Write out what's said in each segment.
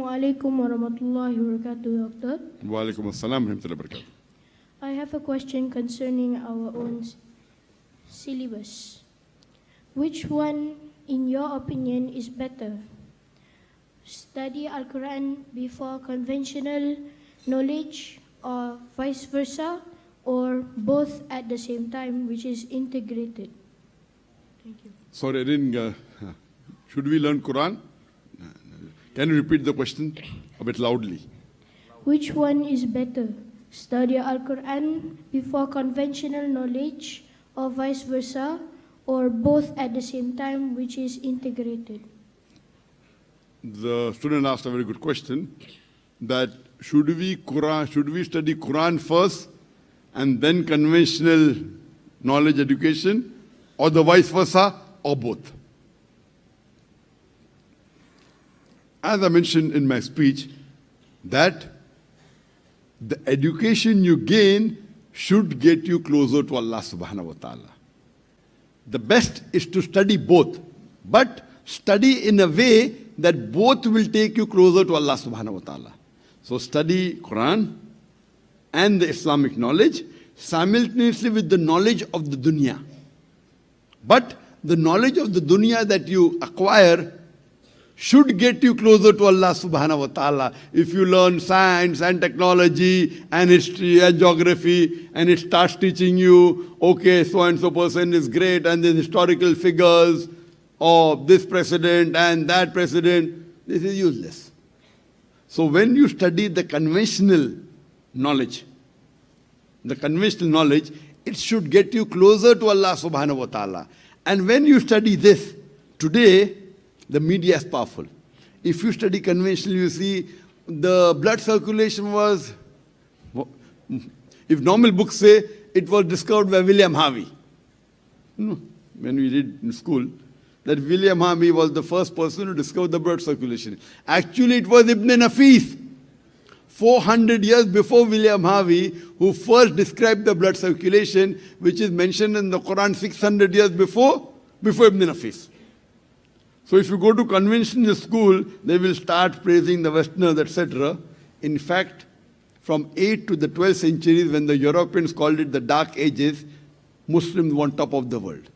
Assalamu alaikum warahmatullahi wabarakatuh, Doctor. Wa alaikum assalam wa rahmatullahi wa barakatuh. I have a question concerning our own syllabus. Which one, in your opinion, is better? Study Al-Quran before conventional knowledge, or vice versa, or both at the same time, which is integrated? Thank you. Sorry, I didn't. Should we learn Quran? Can you repeat the question a bit loudly? Which one is better? Study Al-Quran before conventional knowledge, or vice versa, or both at the same time, which is integrated? The student asked a very good question, that should we study Quran first and then conventional knowledge education, or the vice versa, or both? As I mentioned in my speech, that the education you gain should get you closer to Allah subhanahu wa ta'ala. The best is to study both, but study in a way that both will take you closer to Allah subhanahu wa ta'ala. So study Quran and the Islamic knowledge simultaneously with the knowledge of the dunya. But the knowledge of the dunya that you acquire should get you closer to Allah subhanahu wa ta'ala. If you learn science and technology and history and geography, and it starts teaching you, okay, so and so person is great, and then historical figures of this president and that president, this is useless. So when you study the conventional knowledge, it should get you closer to Allah subhanahu wa ta'ala. And when you study this, today, the media is powerful. If you study conventional, you see the blood circulation was, if normal books say, it was discovered by William Harvey. No, when we read in school, that William Harvey was the first person to discover the blood circulation. Actually, it was Ibn Nafis, 400 years before William Harvey, who first described the blood circulation, which is mentioned in the Quran 600 years before Ibn Nafis. So if you go to conventional school, they will start praising the Westerners, etc. In fact, from 8th to the 12th centuries, when the Europeans called it the Dark Ages, Muslims were on top of the world.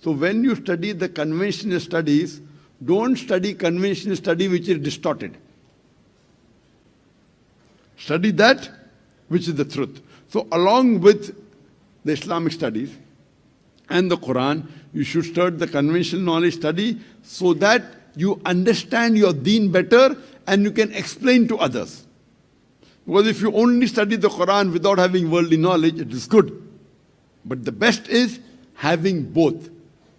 So when you study the conventional studies, don't study conventional study which is distorted. Study that which is the truth. So along with the Islamic studies and the Quran, you should start the conventional knowledge study so that you understand your deen better and you can explain to others. Because if you only study the Quran without having worldly knowledge, it is good. But the best is having both.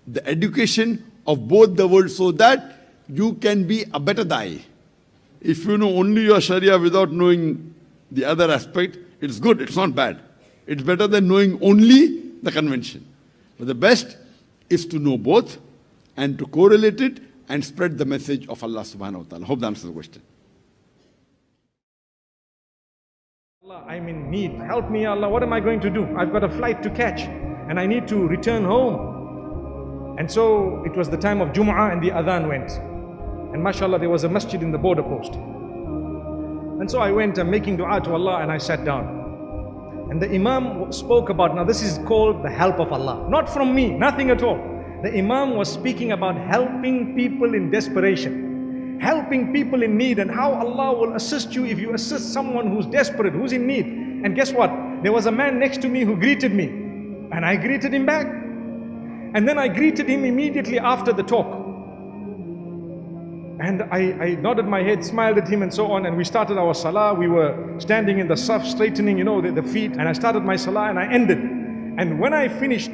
The education of both the worlds so that you can be a better da'i. If you know only your Sharia without knowing the other aspect, it's good, it's not bad. It's better than knowing only the convention. But the best is to know both and to correlate it and spread the message of Allah subhanahu wa ta'ala. Hope that answers the question. Allah, I'm in need. Help me, Allah. What am I going to do? I've got a flight to catch and I need to return home. And so it was the time of Jum'ah and the adhan went. And mashallah, there was a masjid in the border post. And so I went, I'm making dua to Allah, and I sat down. And the Imam spoke about, now this is called the help of Allah. Not from me, nothing at all. The Imam was speaking about helping people in desperation, helping people in need, and how Allah will assist you if you assist someone who's desperate, who's in need. And guess what? There was a man next to me who greeted me, and I greeted him back. And then I greeted him immediately after the talk. And I nodded my head, smiled at him and so on, and we started our salah. We were standing in the saf, straightening, the feet, and I started my salah and I ended. And when I finished,